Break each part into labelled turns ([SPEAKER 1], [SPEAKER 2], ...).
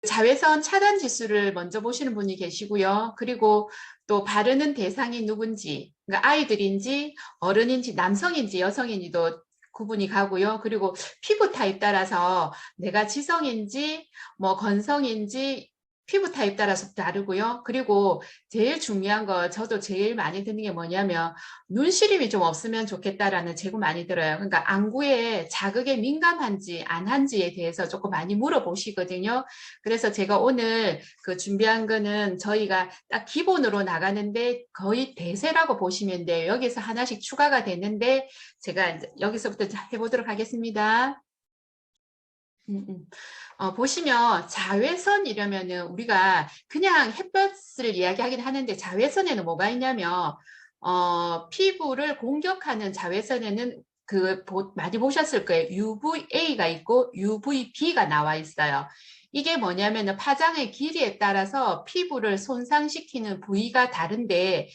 [SPEAKER 1] 자외선 차단 지수를 먼저 보시는 분이 계시고요. 그리고 또 바르는 대상이 누군지, 그러니까 아이들인지 어른인지 남성인지 여성인지도 구분이 가고요. 그리고 피부 타입 따라서 내가 지성인지 뭐 건성인지 피부 타입 따라서 다르고요. 그리고 제일 중요한 거 저도 제일 많이 듣는 게 뭐냐면 눈시림이 좀 없으면 좋겠다라는 제보 많이 들어요. 그러니까 안구에 자극에 민감한지 안 한지에 대해서 조금 많이 물어보시거든요. 그래서 제가 오늘 그 준비한 거는 저희가 딱 기본으로 나가는데 거의 대세라고 보시면 돼요. 여기서 하나씩 추가가 되는데 제가 이제 여기서부터 해보도록 하겠습니다. 보시면 자외선이라면은 우리가 그냥 햇볕을 이야기하긴 하는데 자외선에는 뭐가 있냐면 피부를 공격하는 자외선에는 많이 보셨을 거예요. UVA가 있고 UVB가 나와 있어요. 이게 뭐냐면은 파장의 길이에 따라서 피부를 손상시키는 부위가 다른데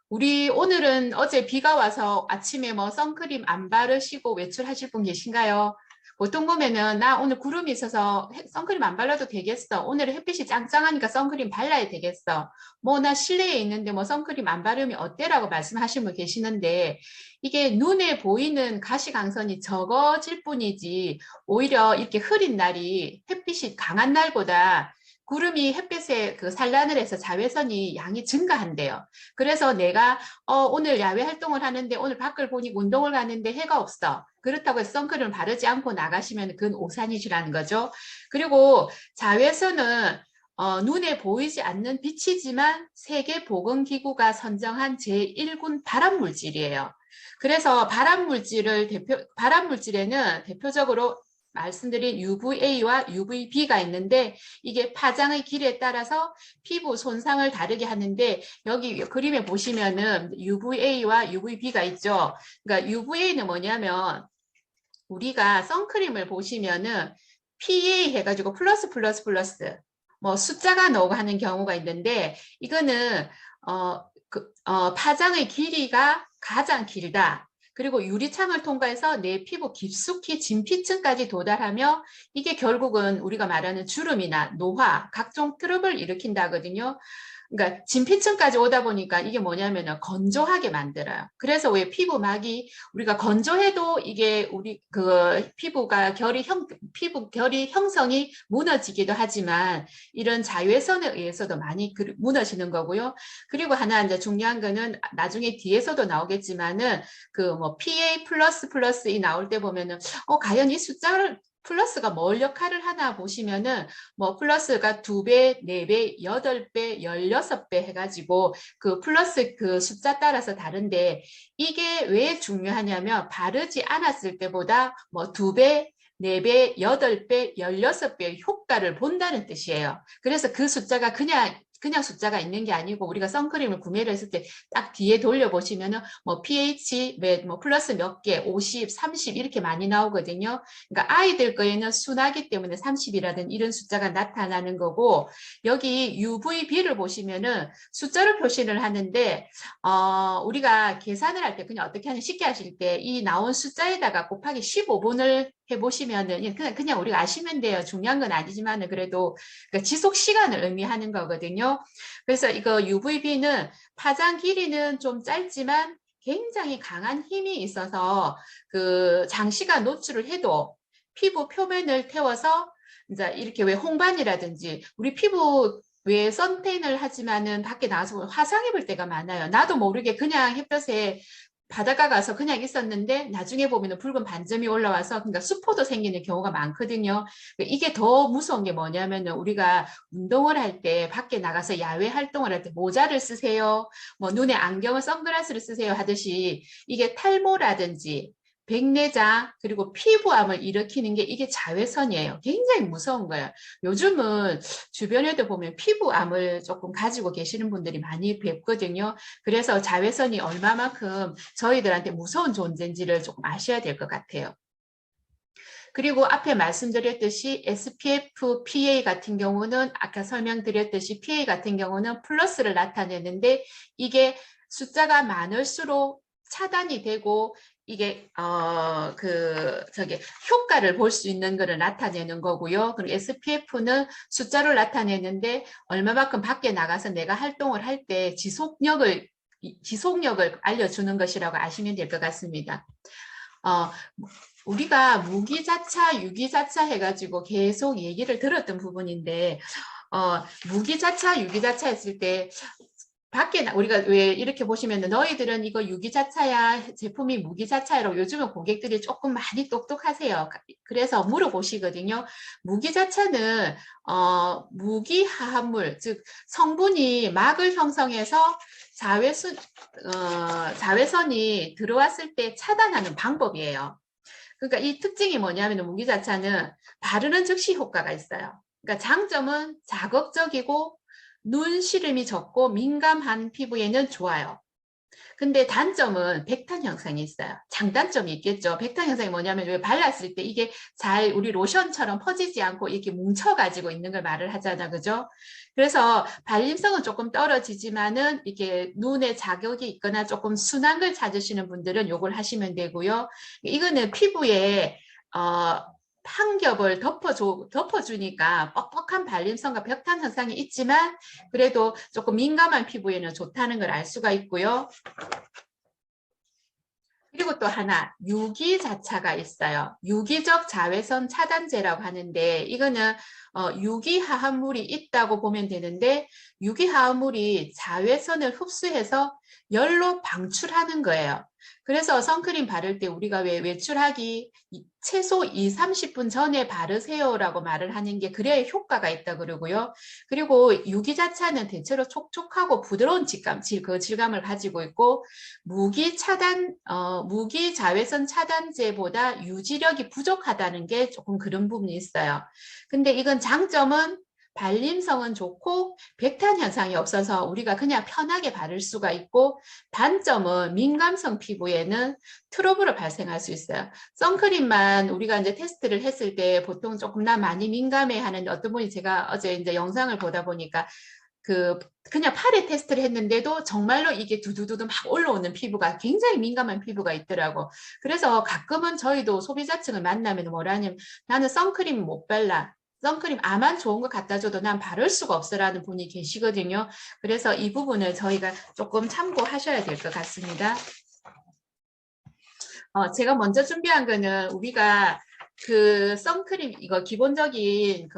[SPEAKER 1] 우리 오늘은 어제 비가 와서 아침에 뭐 선크림 안 바르시고 외출하실 분 계신가요? 보통 보면은 나 오늘 구름이 있어서 선크림 안 발라도 되겠어. 오늘 햇빛이 짱짱하니까 선크림 발라야 되겠어. 뭐 나 실내에 있는데 뭐 선크림 안 바르면 어때라고 말씀하시는 분 계시는데 이게 눈에 보이는 가시광선이 적어질 뿐이지 오히려 이렇게 흐린 날이 햇빛이 강한 날보다 구름이 햇빛에 그 산란을 해서 자외선이 양이 증가한대요. 그래서 내가 오늘 야외 활동을 하는데 오늘 밖을 보니 운동을 가는데 해가 없어. 그렇다고 해서 선크림을 바르지 않고 나가시면 그건 오산이시라는 거죠. 그리고 자외선은 눈에 보이지 않는 빛이지만 세계보건기구가 선정한 제1군 발암물질이에요. 그래서 발암물질에는 대표적으로 말씀드린 UVA와 UVB가 있는데 이게 파장의 길이에 따라서 피부 손상을 다르게 하는데 여기 그림에 보시면은 UVA와 UVB가 있죠. 그러니까 UVA는 뭐냐면 우리가 선크림을 보시면은 PA 해가지고 플러스 플러스 플러스 뭐 숫자가 나오고 하는 경우가 있는데 이거는 파장의 길이가 가장 길다. 그리고 유리창을 통과해서 내 피부 깊숙이 진피층까지 도달하며 이게 결국은 우리가 말하는 주름이나 노화, 각종 트러블을 일으킨다거든요. 그러니까 진피층까지 오다 보니까 이게 뭐냐면은 건조하게 만들어요. 그래서 왜 피부막이 우리가 건조해도 이게 우리 피부 결이 형성이 무너지기도 하지만 이런 자외선에 의해서도 많이 무너지는 거고요. 그리고 하나 이제 중요한 거는 나중에 뒤에서도 나오겠지만은 그 뭐 PA 플러스 플러스 이 나올 때 보면은 과연 이 숫자를 플러스가 뭘 역할을 하나 보시면은 뭐 플러스가 2배, 4배, 8배, 16배 해가지고 그 플러스 그 숫자 따라서 다른데 이게 왜 중요하냐면 바르지 않았을 때보다 뭐 2배, 4배, 8배, 16배 효과를 본다는 뜻이에요. 그래서 그 숫자가 그냥 숫자가 있는 게 아니고 우리가 선크림을 구매를 했을 때 딱 뒤에 돌려보시면은 뭐 pH 뭐 플러스 몇 개, 50, 30 이렇게 많이 나오거든요. 그러니까 아이들 거에는 순하기 때문에 30이라든 이런 숫자가 나타나는 거고 여기 UVB를 보시면은 숫자로 표시를 하는데 우리가 계산을 할 때 그냥 어떻게 하냐 쉽게 하실 때 이 나온 숫자에다가 곱하기 15분을 해보시면은 그냥 우리가 아시면 돼요. 중요한 건 아니지만은 그래도 그러니까 지속 시간을 의미하는 거거든요. 그래서 이거 UVB는 파장 길이는 좀 짧지만 굉장히 강한 힘이 있어서 그 장시간 노출을 해도 피부 표면을 태워서 이제 이렇게 왜 홍반이라든지 우리 피부 왜 선탠을 하지만은 밖에 나가서 화상 입을 때가 많아요. 나도 모르게 그냥 햇볕에 바닷가 가서 그냥 있었는데 나중에 보면 붉은 반점이 올라와서 그러니까 수포도 생기는 경우가 많거든요. 이게 더 무서운 게 뭐냐면은 우리가 운동을 할 때 밖에 나가서 야외 활동을 할 때 모자를 쓰세요. 뭐 눈에 안경을 선글라스를 쓰세요 하듯이 이게 탈모라든지 백내장 그리고 피부암을 일으키는 게 이게 자외선이에요. 굉장히 무서운 거예요. 요즘은 주변에도 보면 피부암을 조금 가지고 계시는 분들이 많이 뵙거든요. 그래서 자외선이 얼마만큼 저희들한테 무서운 존재인지를 조금 아셔야 될 것 같아요. 그리고 앞에 말씀드렸듯이 SPF PA 같은 경우는 아까 설명드렸듯이 PA 같은 경우는 플러스를 나타내는데 이게 숫자가 많을수록 차단이 되고 이게 효과를 볼 수 있는 거를 나타내는 거고요. 그리고 SPF는 숫자로 나타내는데 얼마만큼 밖에 나가서 내가 활동을 할 때 지속력을 알려주는 것이라고 아시면 될 것 같습니다. 우리가 무기자차, 유기자차 해가지고 계속 얘기를 들었던 부분인데 무기자차, 유기자차 했을 때 밖에 우리가 왜 이렇게 보시면 너희들은 이거 유기자차야 제품이 무기자차야라고 요즘은 고객들이 조금 많이 똑똑하세요. 그래서 물어보시거든요. 무기자차는 무기화합물 즉 성분이 막을 형성해서 자외선이 들어왔을 때 차단하는 방법이에요. 그러니까 이 특징이 뭐냐면 무기자차는 바르는 즉시 효과가 있어요. 그러니까 장점은 자극적이고 눈 시름이 적고 민감한 피부에는 좋아요. 근데 단점은 백탄 현상이 있어요. 장단점이 있겠죠. 백탄 현상이 뭐냐면 왜 발랐을 때 이게 잘 우리 로션처럼 퍼지지 않고 이렇게 뭉쳐가지고 있는 걸 말을 하잖아. 그죠? 그래서 발림성은 조금 떨어지지만은 이게 눈에 자극이 있거나 조금 순한 걸 찾으시는 분들은 요걸 하시면 되고요. 이거는 피부에 한 겹을 덮어주니까 뻑뻑한 발림성과 벽탄 현상이 있지만 그래도 조금 민감한 피부에는 좋다는 걸 알 수가 있고요. 그리고 또 하나 유기자차가 있어요. 유기적 자외선 차단제라고 하는데 이거는 유기화합물이 있다고 보면 되는데 유기화합물이 자외선을 흡수해서 열로 방출하는 거예요. 그래서 선크림 바를 때 우리가 왜 외출하기 최소 2~30분 전에 바르세요라고 말을 하는 게 그래야 효과가 있다 그러고요. 그리고 유기자차는 대체로 촉촉하고 부드러운 질감을 가지고 있고 무기 자외선 차단제보다 유지력이 부족하다는 게 조금 그런 부분이 있어요. 근데 이건 장점은 발림성은 좋고 백탄 현상이 없어서 우리가 그냥 편하게 바를 수가 있고 단점은 민감성 피부에는 트러블을 발생할 수 있어요. 선크림만 우리가 이제 테스트를 했을 때 보통 조금 나 많이 민감해 하는 어떤 분이 제가 어제 이제 영상을 보다 보니까 그냥 팔에 테스트를 했는데도 정말로 이게 두두두두 막 올라오는 피부가 굉장히 민감한 피부가 있더라고. 그래서 가끔은 저희도 소비자층을 만나면 뭐라냐면 나는 선크림 못 발라. 선크림 아만 좋은 거 갖다 줘도 난 바를 수가 없어라는 분이 계시거든요. 그래서 이 부분을 저희가 조금 참고하셔야 될 것 같습니다. 제가 먼저 준비한 거는 우리가 선크림 이거 기본적인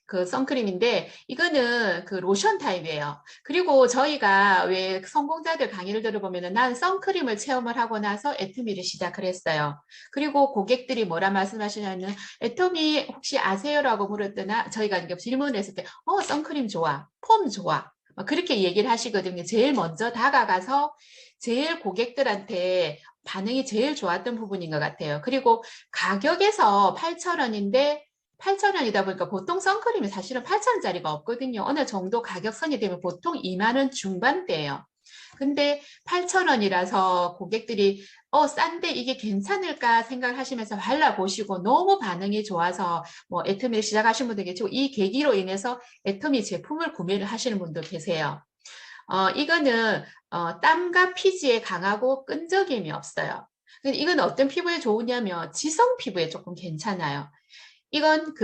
[SPEAKER 1] 그 선크림인데 이거는 그 로션 타입이에요. 그리고 저희가 왜 성공자들 강의를 들어보면은 난 선크림을 체험을 하고 나서 애터미를 시작을 했어요. 그리고 고객들이 뭐라 말씀하시냐면 애터미 혹시 아세요라고 물었더나 저희가 이렇게 질문을 했을 때 선크림 좋아, 폼 좋아. 그렇게 얘기를 하시거든요. 제일 먼저 다가가서 제일 고객들한테 반응이 제일 좋았던 부분인 것 같아요. 그리고 가격에서 8,000원인데 8,000원이다 보니까 보통 선크림이 사실은 8,000원짜리가 없거든요. 어느 정도 가격선이 되면 보통 2만 원 중반대예요. 근데 8,000원이라서 고객들이 싼데 이게 괜찮을까 생각하시면서 발라보시고 너무 반응이 좋아서 뭐 애터미를 시작하신 분들 계시고 이 계기로 인해서 애터미 제품을 구매를 하시는 분도 계세요. 이거는 땀과 피지에 강하고 끈적임이 없어요. 이건 어떤 피부에 좋으냐면 지성 피부에 조금 괜찮아요. 이건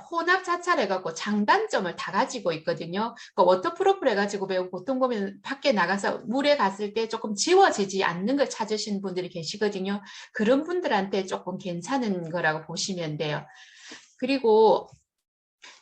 [SPEAKER 1] 혼합 자차를 해갖고 장단점을 다 가지고 있거든요. 그러니까 워터프루프를 해가지고 보통 보면 밖에 나가서 물에 갔을 때 조금 지워지지 않는 걸 찾으시는 분들이 계시거든요. 그런 분들한테 조금 괜찮은 거라고 보시면 돼요. 그리고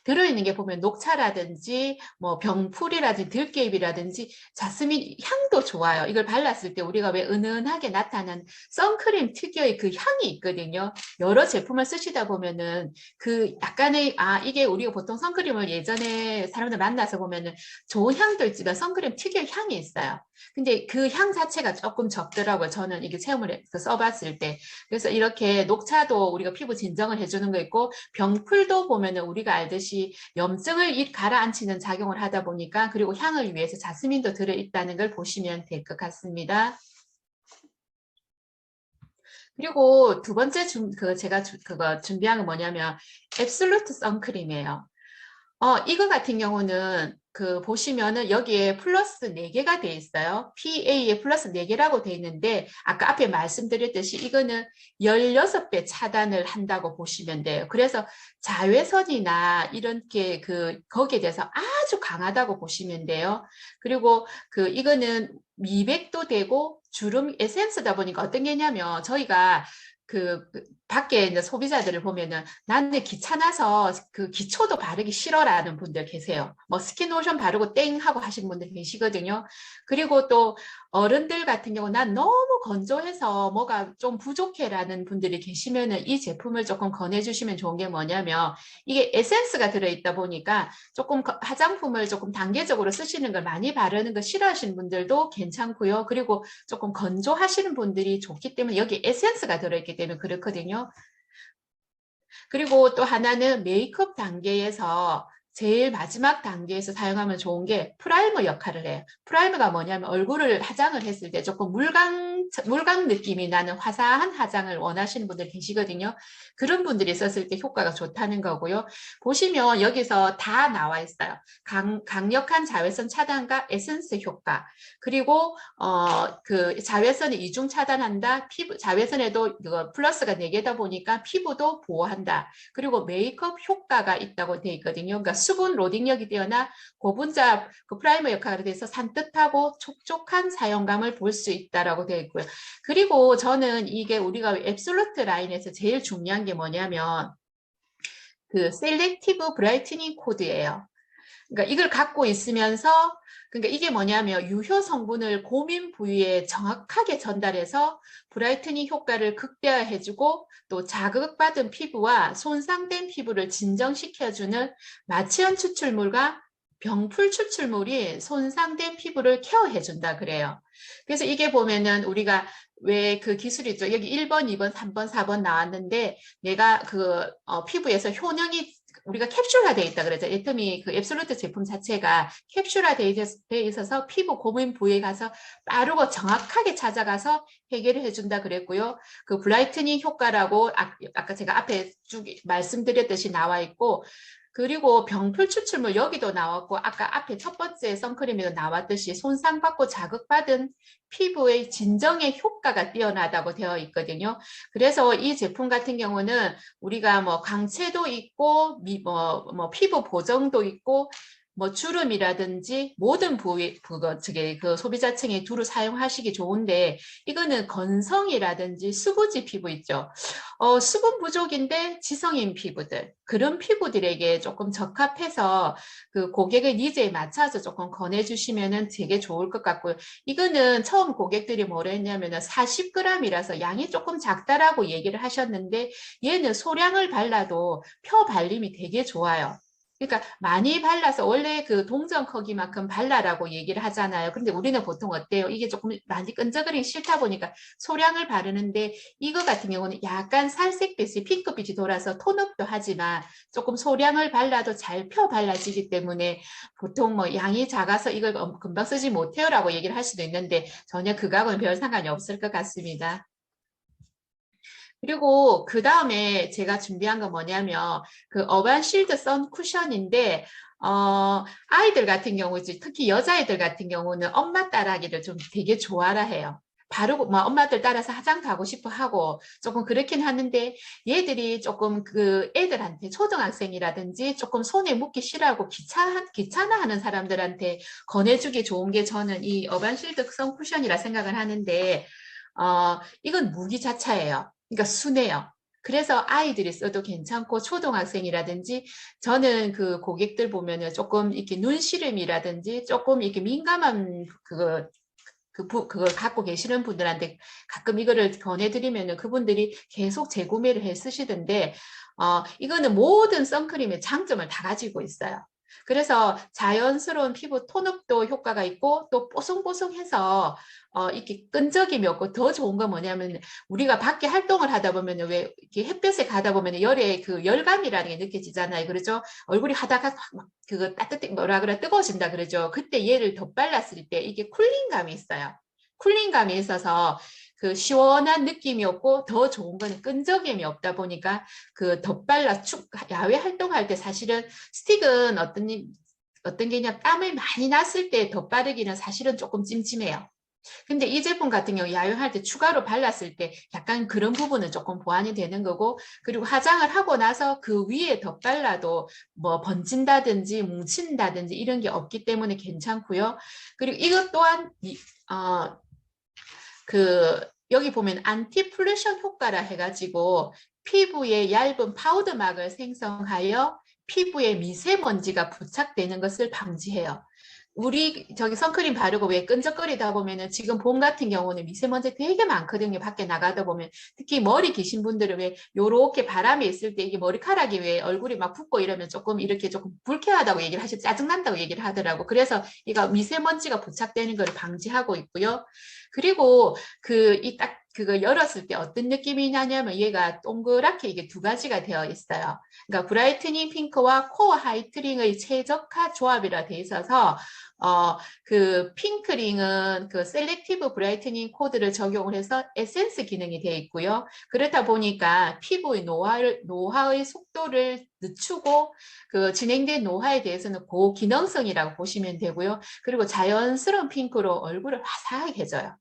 [SPEAKER 1] 들어있는 게 보면 녹차라든지 뭐 병풀이라든지 들깨잎이라든지 자스민 향도 좋아요. 이걸 발랐을 때 우리가 왜 은은하게 나타나는 선크림 특유의 그 향이 있거든요. 여러 제품을 쓰시다 보면은 그 약간의 이게 우리가 보통 선크림을 예전에 사람들 만나서 보면은 좋은 향도 있지만 선크림 특유의 향이 있어요. 근데 그 향 자체가 조금 적더라고요. 저는 이게 체험을 해서 써봤을 때. 그래서 이렇게 녹차도 우리가 피부 진정을 해주는 거 있고 병풀도 보면은 우리가 알듯이 염증을 가라앉히는 작용을 하다 보니까 그리고 향을 위해서 자스민도 들어있다는 걸 보시면 될 것 같습니다. 그리고 두 번째 제가 그거 준비한 건 뭐냐면 앱솔루트 선크림이에요. 이거 같은 경우는 그 보시면은 여기에 플러스 4개가 돼 있어요. PA에 플러스 4개라고 돼 있는데 아까 앞에 말씀드렸듯이 이거는 16배 차단을 한다고 보시면 돼요. 그래서 자외선이나 이렇게 거기에 대해서 아주 강하다고 보시면 돼요. 그리고 이거는 미백도 되고 주름 에센스다 보니까 어떤 게냐면 저희가 밖에 이제 소비자들을 보면은 나는 귀찮아서 기초도 바르기 싫어라는 분들 계세요. 뭐 스킨로션 바르고 땡 하고 하시는 분들 계시거든요. 그리고 또 어른들 같은 경우 난 너무 건조해서 뭐가 좀 부족해라는 분들이 계시면은 이 제품을 조금 권해주시면 좋은 게 뭐냐면 이게 에센스가 들어있다 보니까 조금 화장품을 조금 단계적으로 쓰시는 걸 많이 바르는 거 싫어하시는 분들도 괜찮고요. 그리고 조금 건조하시는 분들이 좋기 때문에 여기 에센스가 들어있기 때문에 그렇거든요. 그리고 또 하나는 메이크업 단계에서 제일 마지막 단계에서 사용하면 좋은 게 프라이머 역할을 해요. 프라이머가 뭐냐면 얼굴을 화장을 했을 때 조금 물광 느낌이 나는 화사한 화장을 원하시는 분들 계시거든요. 그런 분들이 썼을 때 효과가 좋다는 거고요. 보시면 여기서 다 나와 있어요. 강력한 자외선 차단과 에센스 효과, 그리고 자외선을 이중 차단한다. 자외선에도 플러스가 4개다 보니까 피부도 보호한다. 그리고 메이크업 효과가 있다고 되어 있거든요. 그러니까 수분 로딩력이 뛰어나 고분자 프라이머 역할에 대해서 산뜻하고 촉촉한 사용감을 볼 수 있다라고 되어 있고요. 그리고 저는 이게 우리가 앱솔루트 라인에서 제일 중요한 게 뭐냐면 셀렉티브 브라이트닝 코드예요. 그러니까 이걸 갖고 있으면서 그러니까 이게 뭐냐면 유효 성분을 고민 부위에 정확하게 전달해서 브라이트닝 효과를 극대화해주고 또 자극받은 피부와 손상된 피부를 진정시켜주는 마취형 추출물과 병풀 추출물이 손상된 피부를 케어해준다 그래요. 그래서 이게 보면은 우리가 왜 기술이 있죠. 여기 1번, 2번, 3번, 4번 나왔는데 내가 피부에서 효능이 우리가 캡슐화되어 있다 그러죠. 애터미 앱솔루트 제품 자체가 캡슐화되어 있어서 피부 고민 부위에 가서 빠르고 정확하게 찾아가서 해결을 해준다 그랬고요. 브라이트닝 효과라고 아까 제가 앞에 쭉 말씀드렸듯이 나와 있고, 그리고 병풀 추출물 여기도 나왔고 아까 앞에 첫 번째 선크림에도 나왔듯이 손상받고 자극받은 피부의 진정의 효과가 뛰어나다고 되어 있거든요. 그래서 이 제품 같은 경우는 우리가 뭐 광채도 있고 피부 보정도 있고 뭐 주름이라든지 모든 부위 소비자층에 두루 사용하시기 좋은데 이거는 건성이라든지 수부지 피부 있죠. 수분 부족인데 지성인 피부들 그런 피부들에게 조금 적합해서 고객의 니즈에 맞춰서 조금 권해주시면은 되게 좋을 것 같고요. 이거는 처음 고객들이 뭐라 했냐면은 40g이라서 양이 조금 작다라고 얘기를 하셨는데 얘는 소량을 발라도 펴 발림이 되게 좋아요. 그러니까 많이 발라서 원래 동전 크기만큼 발라라고 얘기를 하잖아요. 근데 우리는 보통 어때요? 이게 조금 많이 끈적거리기 싫다 보니까 소량을 바르는데 이거 같은 경우는 약간 살색빛이 핑크빛이 돌아서 톤업도 하지만 조금 소량을 발라도 잘 펴 발라지기 때문에 보통 뭐 양이 작아서 이걸 금방 쓰지 못해요라고 얘기를 할 수도 있는데 전혀 그거하고는 별 상관이 없을 것 같습니다. 그리고 그 다음에 제가 준비한 건 뭐냐면 어반 실드 선 쿠션인데 아이들 같은 경우 특히 여자아이들 같은 경우는 엄마 따라하기를 좀 되게 좋아라 해요. 바르고 뭐 엄마들 따라서 화장도 하고 싶어 하고 조금 그렇긴 하는데 얘들이 조금 애들한테 초등학생이라든지 조금 손에 묻기 싫어하고 귀찮아하는 사람들한테 권해주기 좋은 게 저는 이 어반 실드 선 쿠션이라 생각을 하는데 이건 무기자차예요. 그러니까 순해요. 그래서 아이들이 써도 괜찮고 초등학생이라든지 저는 고객들 보면은 조금 이렇게 눈시름이라든지 조금 이렇게 민감한 그걸 갖고 계시는 분들한테 가끔 이거를 권해드리면은 그분들이 계속 재구매를 해 쓰시던데 이거는 모든 선크림의 장점을 다 가지고 있어요. 그래서 자연스러운 피부 톤업도 효과가 있고 또 뽀송뽀송해서 이렇게 끈적임이 없고 더 좋은 건 뭐냐면 우리가 밖에 활동을 하다 보면 왜 이렇게 햇볕에 가다 보면 열에 열감이라는 게 느껴지잖아요. 그렇죠? 얼굴이 하다가 막 뭐라 그래 뜨거워진다 그러죠. 그때 얘를 덧발랐을 때 이게 쿨링감이 있어요. 쿨링감이 있어서 시원한 느낌이 없고 더 좋은 건 끈적임이 없다 보니까 덧발라 야외 활동할 때 사실은 스틱은 어떤 게냐 땀을 많이 났을 때 덧바르기는 사실은 조금 찜찜해요. 근데 이 제품 같은 경우 야유할 때 추가로 발랐을 때 약간 그런 부분은 조금 보완이 되는 거고, 그리고 화장을 하고 나서 그 위에 덧발라도 뭐 번진다든지 뭉친다든지 이런 게 없기 때문에 괜찮고요. 그리고 이것 또한 여기 보면 안티플루션 효과라 해가지고 피부에 얇은 파우더막을 생성하여 피부에 미세먼지가 부착되는 것을 방지해요. 우리 저기 선크림 바르고 왜 끈적거리다 보면은 지금 봄 같은 경우는 미세먼지 되게 많거든요. 밖에 나가다 보면 특히 머리 기신 분들은 왜 요렇게 바람이 있을 때 이게 머리카락이 왜 얼굴이 막 붓고 이러면 조금 이렇게 조금 불쾌하다고 얘기를 하시, 짜증난다고 얘기를 하더라고. 그래서 이거 미세먼지가 부착되는 걸 방지하고 있고요. 그리고 그거 열었을 때 어떤 느낌이 나냐면 얘가 동그랗게 이게 두 가지가 되어 있어요. 그러니까 브라이트닝 핑크와 코어 하이트닝의 최적화 조합이라 되어 있어서 그 핑크링은 그 셀렉티브 브라이트닝 코드를 적용을 해서 에센스 기능이 되어 있고요. 그렇다 보니까 피부의 노화의 속도를 늦추고 그 진행된 노화에 대해서는 고기능성이라고 보시면 되고요. 그리고 자연스러운 핑크로 얼굴을 화사하게 해줘요.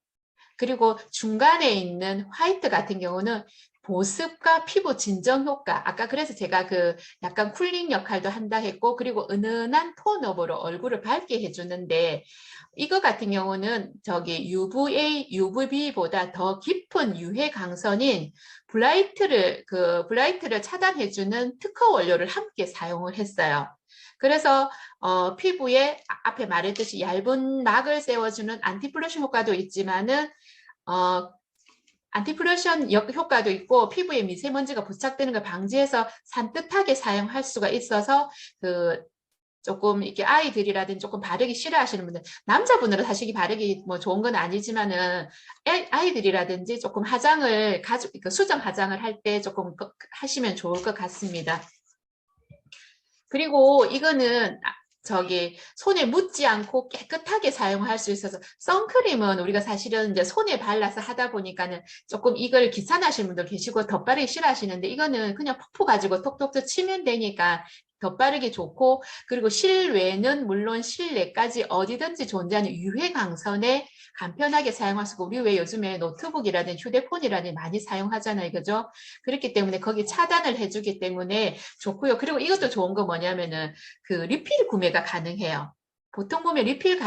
[SPEAKER 1] 그리고 중간에 있는 화이트 같은 경우는 보습과 피부 진정 효과, 아까 그래서 제가 그 약간 쿨링 역할도 한다 했고, 그리고 은은한 톤업으로 얼굴을 밝게 해주는데, 이거 같은 경우는 저기 UVA, UVB보다 더 깊은 UV 강선인 블라이트를 차단해주는 특허 원료를 함께 사용을 했어요. 그래서 피부에 앞에 말했듯이 얇은 막을 세워주는 안티플러션 효과도 있지만은 안티플러션 효과도 있고 피부에 미세먼지가 부착되는 걸 방지해서 산뜻하게 사용할 수가 있어서 그 조금 이렇게 아이들이라든지 조금 바르기 싫어하시는 분들, 남자분들은 사실 바르기 뭐 좋은 건 아니지만은 아이들이라든지 조금 화장을 수정 화장을 할 때 조금 하시면 좋을 것 같습니다. 그리고 이거는 저기 손에 묻지 않고 깨끗하게 사용할 수 있어서, 선크림은 우리가 사실은 이제 손에 발라서 하다 보니까는 조금 이걸 귀찮아하시는 분들 계시고 덧바르기 싫어하시는데, 이거는 그냥 푹푹 가지고 톡톡톡 치면 되니까 덧바르기 좋고, 그리고 실외는 물론 실내까지 어디든지 존재하는 유해 강선에 간편하게 사용할 수 있고, 우리 왜 요즘에 노트북이라든지 휴대폰이라든지 많이 사용하잖아요. 그죠? 그렇기 때문에 거기 차단을 해주기 때문에 좋고요. 그리고 이것도 좋은 거 뭐냐면은 그 리필 구매가 가능해요. 보통 보면 리필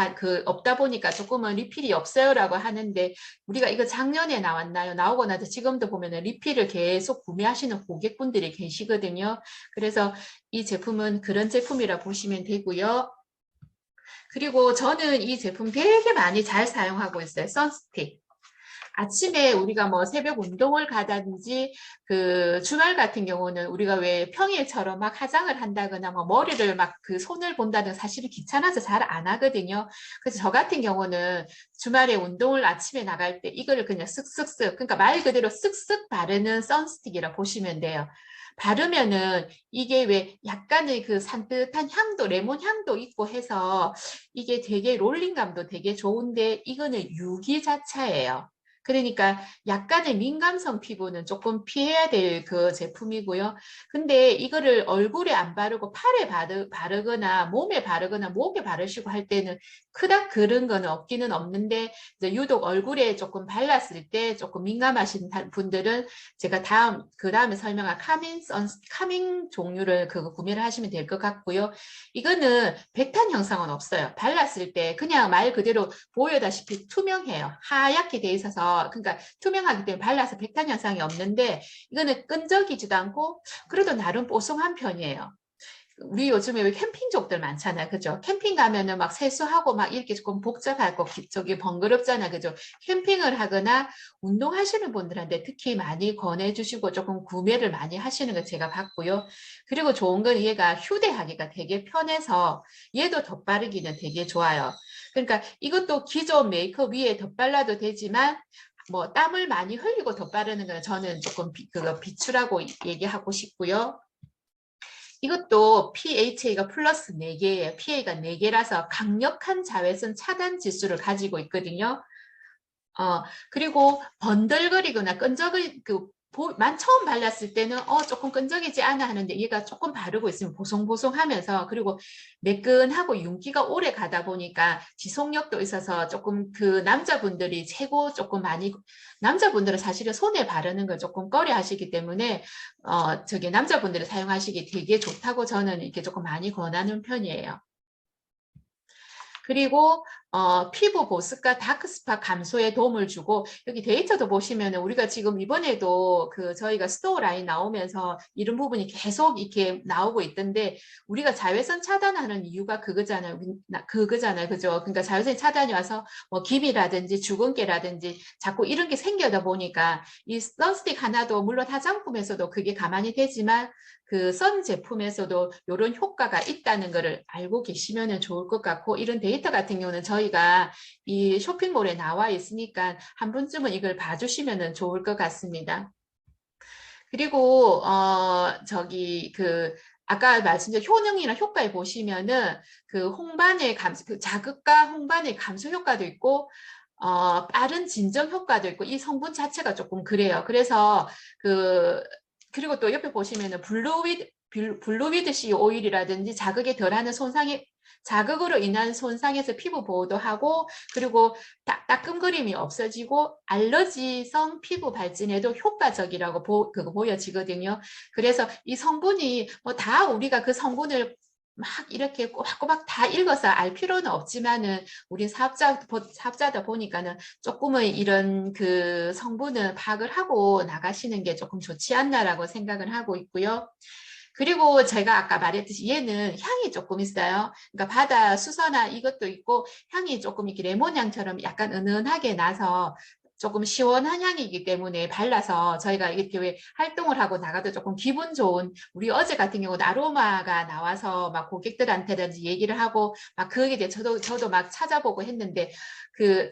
[SPEAKER 1] 없다 보니까 조금은 리필이 없어요라고 하는데, 우리가 이거 작년에 나왔나요? 나오고 나서 지금도 보면은 리필을 계속 구매하시는 고객분들이 계시거든요. 그래서 이 제품은 그런 제품이라 보시면 되고요. 그리고 저는 이 제품 되게 많이 잘 사용하고 있어요. 선스틱. 아침에 우리가 뭐 새벽 운동을 가다든지 그 주말 같은 경우는 우리가 왜 평일처럼 막 화장을 한다거나 뭐 머리를 막 그 손을 본다든 사실은 귀찮아서 잘 안 하거든요. 그래서 저 같은 경우는 주말에 운동을 아침에 나갈 때 이거를 그냥 쓱쓱쓱, 그러니까 말 그대로 쓱쓱 바르는 선스틱이라 보시면 돼요. 바르면은 이게 왜 약간의 그 산뜻한 향도, 레몬 향도 있고 해서 이게 되게 롤링감도 되게 좋은데, 이거는 유기자차예요. 그러니까 약간의 민감성 피부는 조금 피해야 될 그 제품이고요. 근데 이거를 얼굴에 안 바르고 팔에 바르거나 몸에 바르거나 목에 바르시고 할 때는 그닥 그런 거는 없기는 없는데, 이제 유독 얼굴에 조금 발랐을 때 조금 민감하신 분들은 제가 그 다음에 설명할 카밍 종류를 그거 구매를 하시면 될 것 같고요. 이거는 백탄 형상은 없어요. 발랐을 때 그냥 말 그대로 보여다시피 투명해요. 하얗게 돼 있어서, 그러니까 투명하기 때문에 발라서 백탄 현상이 없는데, 이거는 끈적이지도 않고 그래도 나름 뽀송한 편이에요. 우리 요즘에 왜 캠핑족들 많잖아요. 그죠? 캠핑 가면은 막 세수하고 막 이렇게 조금 복잡하고 저기 번거롭잖아. 그죠? 캠핑을 하거나 운동하시는 분들한테 특히 많이 권해주시고 조금 구매를 많이 하시는 걸 제가 봤고요. 그리고 좋은 건 얘가 휴대하기가 되게 편해서 얘도 덧바르기는 되게 좋아요. 그러니까 이것도 기존 메이크업 위에 덧발라도 되지만, 뭐 땀을 많이 흘리고 덧바르는 건 저는 조금 그거 비추라고 얘기하고 싶고요. 이것도 PHA가 플러스 4개예요. PA가 4개라서 강력한 자외선 차단 지수를 가지고 있거든요. 그리고 번들거리거나 처음 발랐을 때는 조금 끈적이지 않아 하는데 얘가 조금 바르고 있으면 보송보송하면서 그리고 매끈하고 윤기가 오래 가다 보니까 지속력도 있어서 조금 그 남자분들이 최고 조금 많이 남자분들은 사실은 손에 바르는 걸 조금 꺼려 하시기 때문에 저기 남자분들이 사용하시기 되게 좋다고 저는 이렇게 조금 많이 권하는 편이에요. 그리고 피부 보습과 다크스팟 감소에 도움을 주고 여기 데이터도 보시면 우리가 지금 이번에도 그 저희가 스토어 라인 나오면서 이런 부분이 계속 이렇게 나오고 있던데 우리가 자외선 차단하는 이유가 그거잖아요. 그죠? 그러니까 자외선 차단이 와서 뭐 기미라든지 주근깨라든지 자꾸 이런 게 생겨다 보니까 이 선스틱 하나도 물론 화장품에서도 그게 가만히 되지만 그 선 제품에서도 이런 효과가 있다는 것을 알고 계시면 좋을 것 같고 이런 데이터 같은 경우는 저희가 이 쇼핑몰에 나와 있으니까 한 번쯤은 이걸 봐주시면 좋을 것 같습니다. 그리고 저기 그 아까 말씀드린 효능이나 효과에 보시면은 그 홍반의 그 자극과 홍반의 감소 효과도 있고 빠른 진정 효과도 있고 이 성분 자체가 조금 그래요. 그래서 그리고 또 옆에 보시면은 블루위드 C 오일이라든지 자극에 덜하는 자극으로 인한 손상에서 피부 보호도 하고 그리고 따끔거림이 없어지고 알러지성 피부 발진에도 효과적이라고 보여지거든요. 그래서 이 성분이 뭐 다 우리가 그 성분을 막 이렇게 꼬박꼬박 다 읽어서 알 필요는 없지만은 우리 사업자다 보니까는 조금은 이런 그 성분을 파악을 하고 나가시는 게 조금 좋지 않나라고 생각을 하고 있고요. 그리고 제가 아까 말했듯이 얘는 향이 조금 있어요. 그러니까 바다 수서나 이것도 있고 향이 조금 이렇게 레몬 향처럼 약간 은은하게 나서 조금 시원한 향이기 때문에 발라서 저희가 이렇게 왜 활동을 하고 나가도 조금 기분 좋은 우리 어제 같은 경우는 아로마가 나와서 막 고객들한테든지 얘기를 하고 막 그에 대해 저도 막 찾아보고 했는데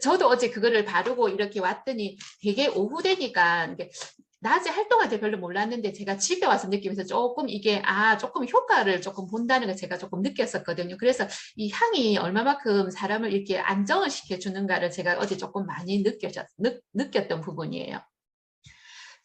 [SPEAKER 1] 저도 어제 그거를 바르고 이렇게 왔더니 되게 오후 되니까 낮에 활동할 때 별로 몰랐는데 제가 집에 와서 느끼면서 조금 이게 조금 효과를 조금 본다는 걸 제가 조금 느꼈었거든요. 그래서 이 향이 얼마만큼 사람을 이렇게 안정을 시켜주는가를 제가 어제 조금 많이 느꼈던 부분이에요.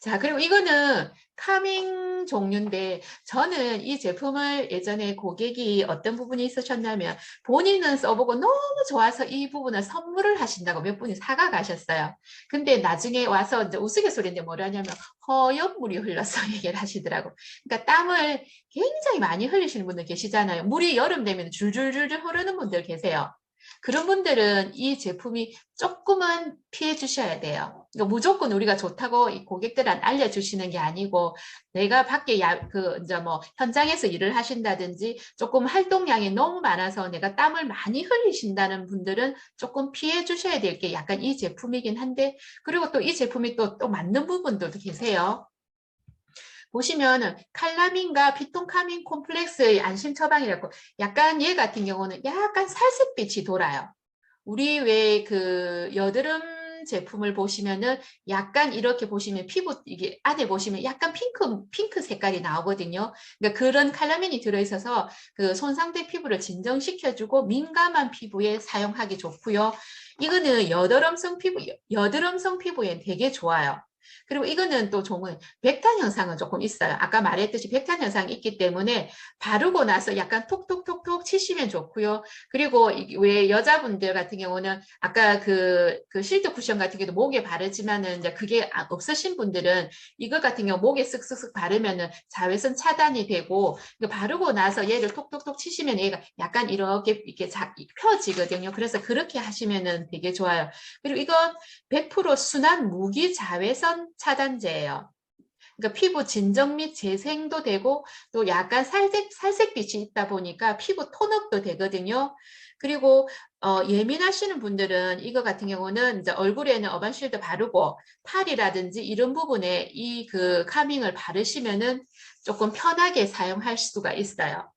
[SPEAKER 1] 자, 그리고 이거는 카밍 종류인데 저는 이 제품을 예전에 고객이 어떤 부분이 있으셨냐면 본인은 써보고 너무 좋아서 이 부분을 선물을 하신다고 몇 분이 사가 가셨어요. 근데 나중에 와서 이제 우스갯소리인데 뭐라냐면 허연물이 흘러서 얘기를 하시더라고. 그러니까 땀을 굉장히 많이 흘리시는 분들 계시잖아요. 물이 여름 되면 줄줄줄줄 흐르는 분들 계세요. 그런 분들은 이 제품이 조금은 피해 주셔야 돼요. 그러니까 무조건 우리가 좋다고 이 고객들한테 알려주시는 게 아니고 내가 밖에 이제 뭐 현장에서 일을 하신다든지 조금 활동량이 너무 많아서 내가 땀을 많이 흘리신다는 분들은 조금 피해 주셔야 될 게 약간 이 제품이긴 한데 그리고 또 이 제품이 또 맞는 부분들도 계세요. 보시면은 칼라민과 피톤카민 콤플렉스의 안심 처방이라고 약간 얘 같은 경우는 약간 살색빛이 돌아요. 우리 왜 그 여드름 제품을 보시면은 약간 이렇게 보시면 피부 이게 안에 보시면 약간 핑크 색깔이 나오거든요. 그러니까 그런 칼라민이 들어있어서 그 손상된 피부를 진정시켜주고 민감한 피부에 사용하기 좋고요. 이거는 여드름성 피부에 되게 좋아요. 그리고 이거는 또 종은 백탄 현상은 조금 있어요. 아까 말했듯이 백탄 현상이 있기 때문에 바르고 나서 약간 톡톡톡톡 치시면 좋고요. 그리고 왜 여자분들 같은 경우는 아까 그 실드 쿠션 같은 경우도 목에 바르지만은 이제 그게 없으신 분들은 이거 같은 경우 목에 쓱쓱쓱 바르면은 자외선 차단이 되고 바르고 나서 얘를 톡톡톡 치시면 얘가 약간 이렇게 펴지거든요. 그래서 그렇게 하시면은 되게 좋아요. 그리고 이건 100% 순한 무기 자외선 차단제예요. 그러니까 피부 진정 및 재생도 되고 또 약간 살색빛이 있다 보니까 피부 톤업도 되거든요. 그리고 예민하시는 분들은 이거 같은 경우는 이제 얼굴에는 어반쉴드 바르고 팔이라든지 이런 부분에 이 그 카밍을 바르시면은 조금 편하게 사용할 수가 있어요.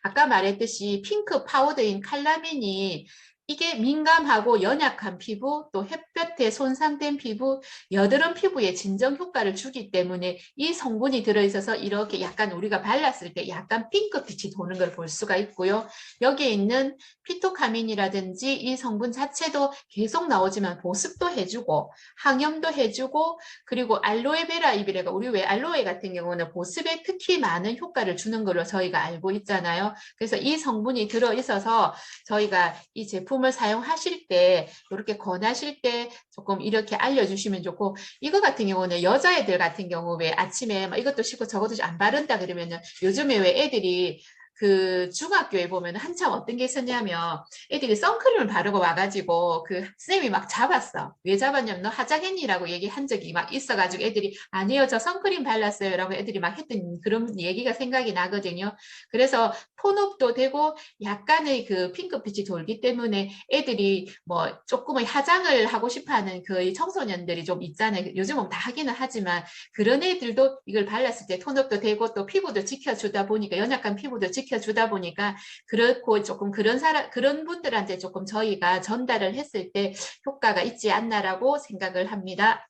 [SPEAKER 1] 아까 말했듯이 핑크 파우더인 칼라민이 이게 민감하고 연약한 피부, 또 햇볕에 손상된 피부, 여드름 피부에 진정 효과를 주기 때문에 이 성분이 들어있어서 이렇게 약간 우리가 발랐을 때 약간 핑크빛이 도는 걸 볼 수가 있고요. 여기에 있는 피토카민이라든지 이 성분 자체도 계속 나오지만 보습도 해주고 항염도 해주고 그리고 알로에베라 잎이래가 우리 왜 알로에 같은 경우는 보습에 특히 많은 효과를 주는 걸로 저희가 알고 있잖아요. 그래서 이 성분이 들어있어서 저희가 이 제품을 사용하실 때 이렇게 권하실 때 조금 이렇게 알려주시면 좋고 이거 같은 경우는 여자애들 같은 경우 왜 아침에 막 이것도 싫고 저것도 안 바른다 그러면은 요즘에 왜 애들이 그 중학교에 보면 한참 어떤 게 있었냐면 애들이 선크림을 바르고 와가지고 그 쌤이 막 잡았어. 왜 잡았냐면 너 화장했니라고 얘기한 적이 막 있어가지고 애들이 아니요 저 선크림 발랐어요 라고 애들이 막 했던 그런 얘기가 생각이 나거든요. 그래서 톤업도 되고 약간의 그 핑크빛이 돌기 때문에 애들이 뭐 조금의 화장을 하고 싶어하는 그 청소년들이 좀 있잖아요. 요즘은 다 하기는 하지만 그런 애들도 이걸 발랐을 때 톤업도 되고 또 피부도 지켜주다 보니까 연약한 피부도 지켜주다 보니까 그렇고 조금 그런 분들한테 조금 저희가 전달을 했을 때 효과가 있지 않나라고 생각을 합니다.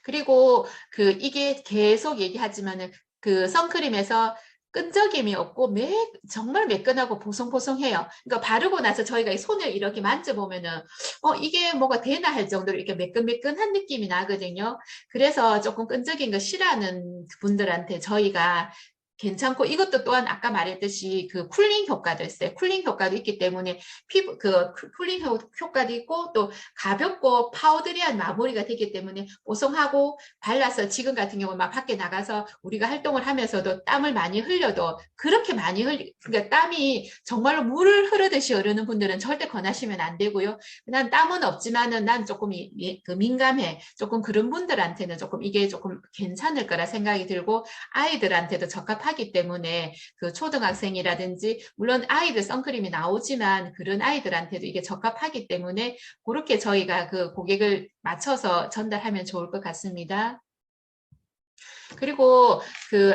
[SPEAKER 1] 그리고 그 이게 계속 얘기하지만은 그 선크림에서 끈적임이 없고 정말 매끈하고 보송보송해요. 그러니까 바르고 나서 저희가 이 손을 이렇게 만져보면은 이게 뭐가 되나 할 정도로 이렇게 매끈매끈한 느낌이 나거든요. 그래서 조금 끈적인 거 싫어하는 분들한테 저희가 괜찮고 이것도 또한 아까 말했듯이 그 쿨링 효과도 있어요. 쿨링 효과도 있기 때문에 피부 그 쿨링 효과도 있고 또 가볍고 파우더리한 마무리가 되기 때문에 보송하고 발라서 지금 같은 경우 막 밖에 나가서 우리가 활동을 하면서도 땀을 많이 흘려도 그렇게 많이 그러니까 땀이 정말로 물을 흐르듯이 흐르는 분들은 절대 권하시면 안 되고요. 난 땀은 없지만은 난 조금 그 민감해. 조금 그런 분들한테는 조금 이게 조금 괜찮을 거라 생각이 들고 아이들한테도 적합하기 때문에 그 초등학생이라든지 물론 아이들 선크림이 나오지만 그런 아이들한테도 이게 적합하기 때문에 그렇게 저희가 그 고객을 맞춰서 전달하면 좋을 것 같습니다. 그리고 그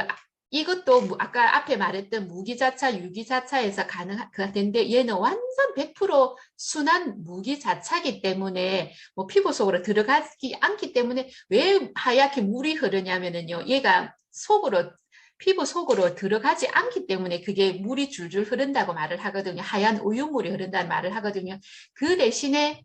[SPEAKER 1] 이것도 아까 앞에 말했던 무기자차, 유기자차에서 가능한데 얘는 완전 100% 순한 무기자차이기 때문에 뭐 피부 속으로 들어가지 않기 때문에 왜 하얗게 물이 흐르냐면요. 얘가 피부 속으로 들어가지 않기 때문에 그게 물이 줄줄 흐른다고 말을 하거든요. 하얀 우유물이 흐른다는 말을 하거든요. 그 대신에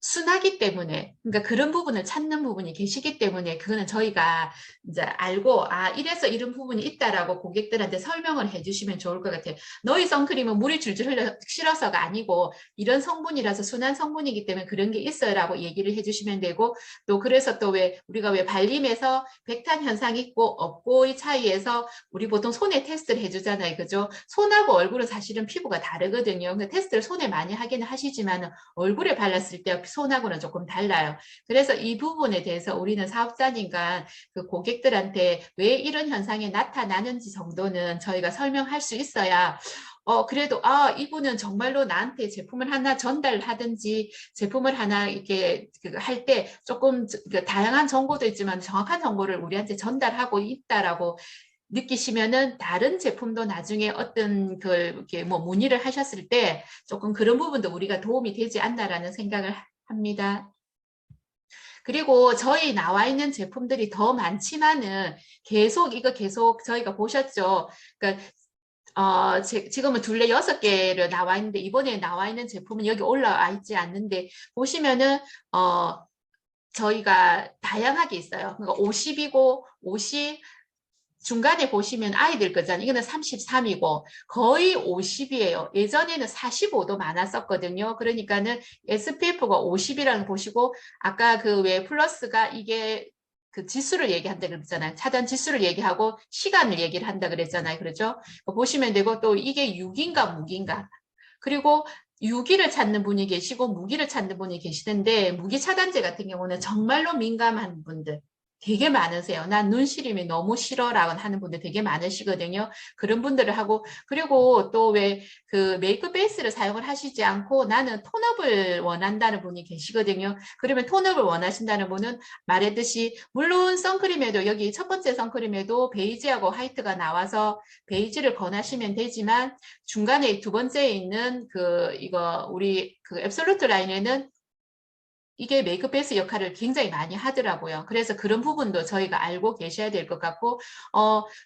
[SPEAKER 1] 순하기 때문에 그러니까 그런 부분을 찾는 부분이 계시기 때문에 그거는 저희가 이제 알고 이래서 이런 부분이 있다라고 고객들한테 설명을 해주시면 좋을 것 같아요. 너희 선크림은 물이 줄줄 흘러 싫어서가 아니고 이런 성분이라서 순한 성분이기 때문에 그런 게 있어요라고 얘기를 해주시면 되고 또 그래서 또 왜 우리가 왜 발림에서 백탄 현상이 있고 없고의 차이에서 우리 보통 손에 테스트를 해주잖아요, 그죠? 손하고 얼굴은 사실은 피부가 다르거든요. 그러니까 테스트를 손에 많이 하기는 하시지만 얼굴에 발랐을 때 손하고는 조금 달라요. 그래서 이 부분에 대해서 우리는 사업자님과 그 고객들한테 왜 이런 현상이 나타나는지 정도는 저희가 설명할 수 있어야 그래도 이분은 정말로 나한테 제품을 하나 전달하든지 제품을 하나 이렇게 할 때 조금 다양한 정보도 있지만 정확한 정보를 우리한테 전달하고 있다라고 느끼시면은 다른 제품도 나중에 어떤 이렇게 뭐 문의를 하셨을 때 조금 그런 부분도 우리가 도움이 되지 않나라는 생각을 합니다. 그리고 저희 나와 있는 제품들이 더 많지만은 계속 저희가 보셨죠. 그러니까 지금은 둘레 6개를 나와 있는데 이번에 나와 있는 제품은 여기 올라와 있지 않는데 보시면은 저희가 다양하게 있어요. 그러니까 50이고 50 중간에 보시면 아이들 거잖아요. 이거는 33이고 거의 50이에요. 예전에는 45도 많았었거든요. 그러니까는 SPF가 50이라는 보시고 아까 그 왜 플러스가 이게 그 지수를 얘기한다 그랬잖아요. 차단 지수를 얘기하고 시간을 얘기를 한다 그랬잖아요. 그렇죠? 보시면 되고 또 이게 6인가 무기인가. 그리고 유기를 찾는 분이 계시고 무기를 찾는 분이 계시는데 무기 차단제 같은 경우는 정말로 민감한 분들 되게 많으세요. 난 눈 시림이 너무 싫어라고 하는 분들 되게 많으시거든요. 그런 분들을 하고, 그리고 또 왜 그 메이크업 베이스를 사용을 하시지 않고 나는 톤업을 원한다는 분이 계시거든요. 그러면 톤업을 원하신다는 분은 말했듯이 물론 선크림에도 여기 첫 번째 선크림에도 베이지하고 화이트가 나와서 베이지를 권하시면 되지만 중간에 두 번째에 있는 그 이거 우리 그 앱솔루트 라인에는 이게 메이크업 베이스 역할을 굉장히 많이 하더라고요. 그래서 그런 부분도 저희가 알고 계셔야 될 것 같고,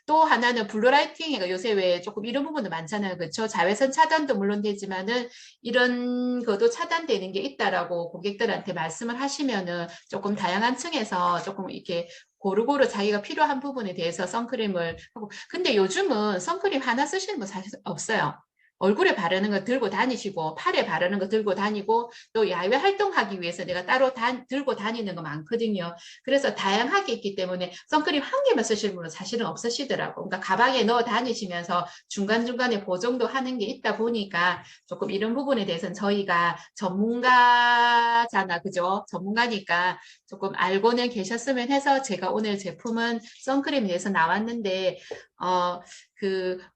[SPEAKER 1] 또 하나는 블루라이팅이 요새 왜 조금 이런 부분도 많잖아요. 그렇죠? 자외선 차단도 물론 되지만은 이런 것도 차단되는 게 있다라고 고객들한테 말씀을 하시면은 조금 다양한 층에서 조금 이렇게 고루고루 자기가 필요한 부분에 대해서 선크림을 하고, 근데 요즘은 선크림 하나 쓰시는 분 사실 없어요. 얼굴에 바르는 거 들고 다니시고 팔에 바르는 거 들고 다니고 또 야외 활동하기 위해서 내가 따로 들고 다니는 거 많거든요. 그래서 다양하게 있기 때문에 선크림 한 개만 쓰시는 분은 사실은 없으시더라고. 그러니까 가방에 넣어 다니시면서 중간중간에 보정도 하는 게 있다 보니까 조금 이런 부분에 대해서는 저희가 전문가잖아, 그죠? 전문가니까 조금 알고는 계셨으면 해서 제가 오늘 제품은 선크림에 대해서 나왔는데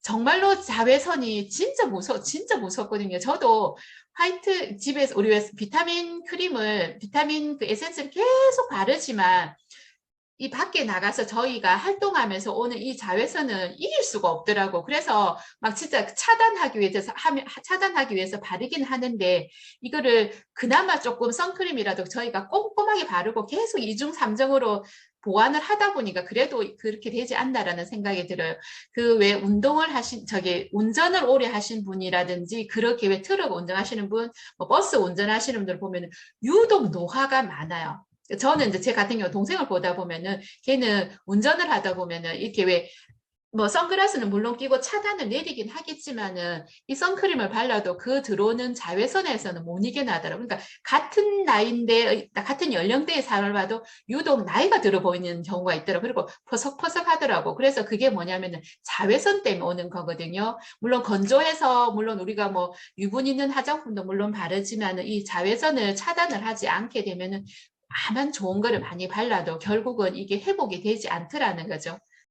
[SPEAKER 1] 정말로 자외선이 진짜 무섭거든요. 저도 화이트 집에서 우리 왜 비타민 그 에센스를 계속 바르지만 이 밖에 나가서 저희가 활동하면서 오는 이 자외선은 이길 수가 없더라고. 그래서 막 진짜 차단하기 위해서 바르긴 하는데 이거를 그나마 조금 선크림이라도 저희가 꼼꼼하게 바르고 계속 이중 삼정으로 보완을 하다 보니까 그래도 그렇게 되지 않나라는 생각이 들어요. 그 왜 운전을 오래 하신 분이라든지 그렇게 왜 트럭 운전하시는 분, 뭐 버스 운전하시는 분들 보면 유독 노화가 많아요. 저는 이제 제 같은 경우 동생을 보다 보면은 걔는 운전을 하다 보면은 이렇게 왜 뭐 선글라스는 물론 끼고 차단을 내리긴 하겠지만은 이 선크림을 발라도 그 들어오는 자외선에서는 못 이겨나더라고요. 그러니까 같은 나이인데 같은 연령대의 사람을 봐도 유독 나이가 들어 보이는 경우가 있더라고요. 그리고 퍼석퍼석 하더라고. 그래서 그게 뭐냐면은 자외선 때문에 오는 거거든요. 물론 건조해서 물론 우리가 뭐 유분 있는 화장품도 물론 바르지만은 이 자외선을 차단을 하지 않게 되면은 다만 좋은 거를 많이 발라도 결국은 이게 회복이 되지 않더라는 거죠.